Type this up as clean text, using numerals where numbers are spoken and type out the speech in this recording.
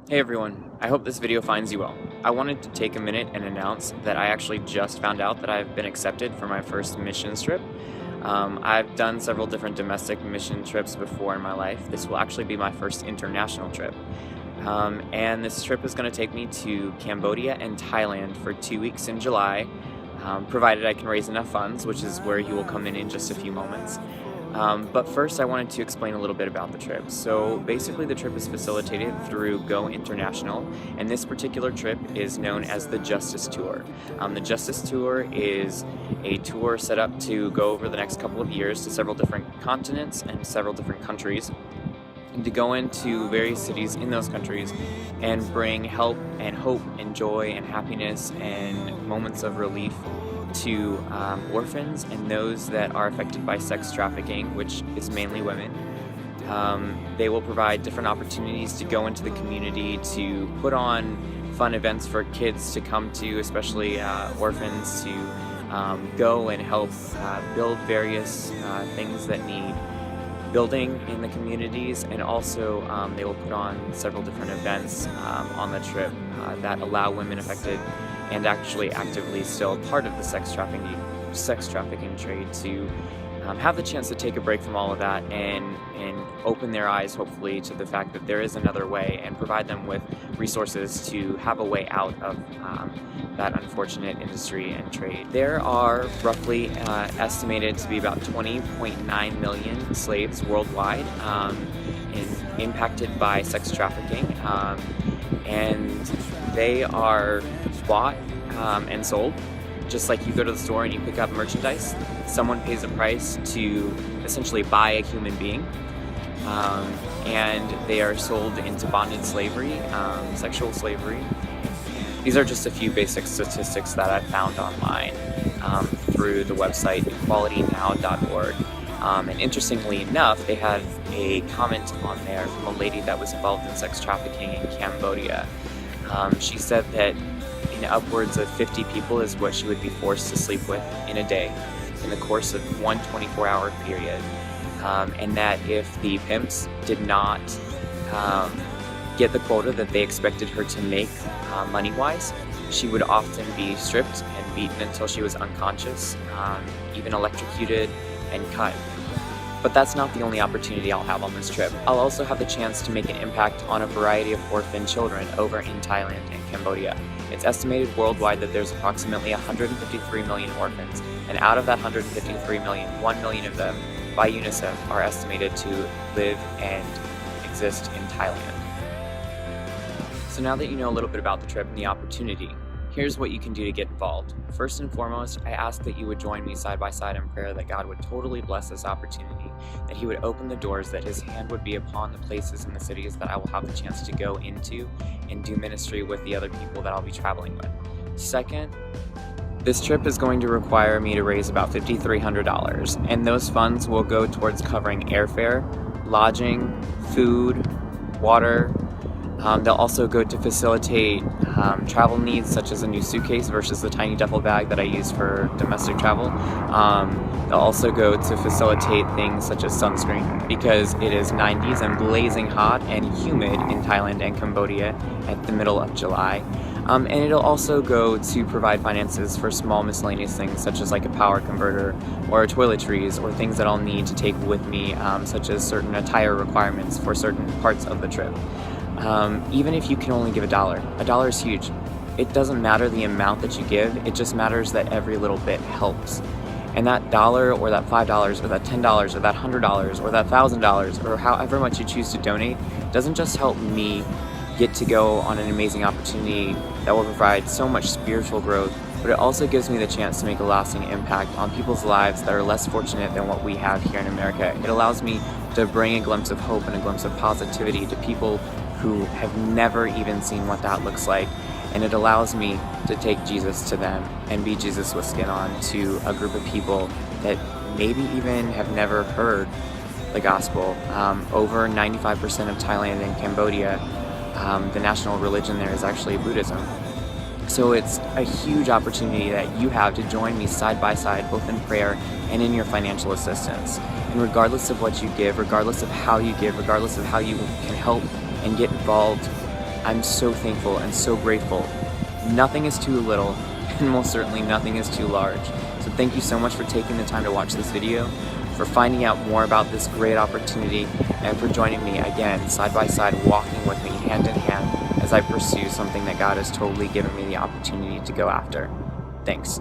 Hey everyone, I hope this video finds you well. I wanted to take a minute and announce that I actually just found out that I've been accepted for my first missions trip. I've done several different domestic mission trips before in my life. This will actually be my first international trip. And this trip is going to take me to Cambodia and Thailand for 2 weeks in July, provided I can raise enough funds, which is where you will come in just a few moments. But first, I wanted to explain a little bit about the trip. So basically, the trip is facilitated through Go International, and this particular trip is known as the Justice Tour. The Justice Tour is a tour set up to go over the next couple of years to several different continents and several different countries, and to go into various cities in those countries and bring help and hope and joy and happiness and moments of relief to orphans and those that are affected by sex trafficking, which is mainly women. They will provide different opportunities to go into the community, to put on fun events for kids to come to, especially orphans, to go and help build various things that need building in the communities, and also they will put on several different events on the trip that allow women affected and actually actively still part of the sex trafficking trade to have the chance to take a break from all of that and open their eyes, hopefully, to the fact that there is another way, and provide them with resources to have a way out of that unfortunate industry and trade. There are roughly estimated to be about 20.9 million slaves worldwide impacted by sex trafficking, and they are bought and sold. Just like you go to the store and you pick up merchandise, someone pays a price to essentially buy a human being, and they are sold into bonded slavery, sexual slavery. These are just a few basic statistics that I found online through the website equalitynow.org. And interestingly enough, they had a comment on there from a lady that was involved in sex trafficking in Cambodia. She said that upwards of 50 people is what she would be forced to sleep with in a day in the course of one 24-hour period, and that if the pimps did not get the quota that they expected her to make money-wise, she would often be stripped and beaten until she was unconscious, even electrocuted and cut. But that's not the only opportunity I'll have on this trip. I'll also have the chance to make an impact on a variety of orphan children over in Thailand and Cambodia. It's estimated worldwide that there's approximately 153 million orphans, and out of that 153 million, 1 million of them, by UNICEF, are estimated to live and exist in Thailand. So now that you know a little bit about the trip and the opportunity, here's what you can do to get involved. First and foremost, I ask that you would join me side by side in prayer that God would totally bless this opportunity, that He would open the doors, that His hand would be upon the places and the cities that I will have the chance to go into and do ministry with the other people that I'll be traveling with. Second, this trip is going to require me to raise about $5,300, and those funds will go towards covering airfare, lodging, food, water. They'll also go to facilitate travel needs, such as a new suitcase versus the tiny duffel bag that I use for domestic travel. They'll also go to facilitate things such as sunscreen, because it is 90s and blazing hot and humid in Thailand and Cambodia at the middle of July. And it'll also go to provide finances for small miscellaneous things, such as like a power converter or toiletries, or things that I'll need to take with me, such as certain attire requirements for certain parts of the trip. Even if you can only give $1 is huge. It doesn't matter the amount that you give, it just matters that every little bit helps. And that $1 or that $5 or that $10 or that $100 or that $1,000 or however much you choose to donate doesn't just help me get to go on an amazing opportunity that will provide so much spiritual growth, but it also gives me the chance to make a lasting impact on people's lives that are less fortunate than what we have here in America. It allows me to bring a glimpse of hope and a glimpse of positivity to people who have never even seen what that looks like, and it allows me to take Jesus to them and be Jesus with skin on to a group of people that maybe even have never heard the gospel. Over 95% of Thailand and Cambodia, the national religion there is actually Buddhism. So it's a huge opportunity that you have to join me side by side, both in prayer and in your financial assistance. And regardless of what you give, regardless of how you give, regardless of how you can help and get involved, I'm so thankful and so grateful. Nothing is too little, and most certainly nothing is too large. So thank you so much for taking the time to watch this video, for finding out more about this great opportunity, and for joining me again, side by side, walking with me, hand in hand, as I pursue something that God has totally given me the opportunity to go after. Thanks.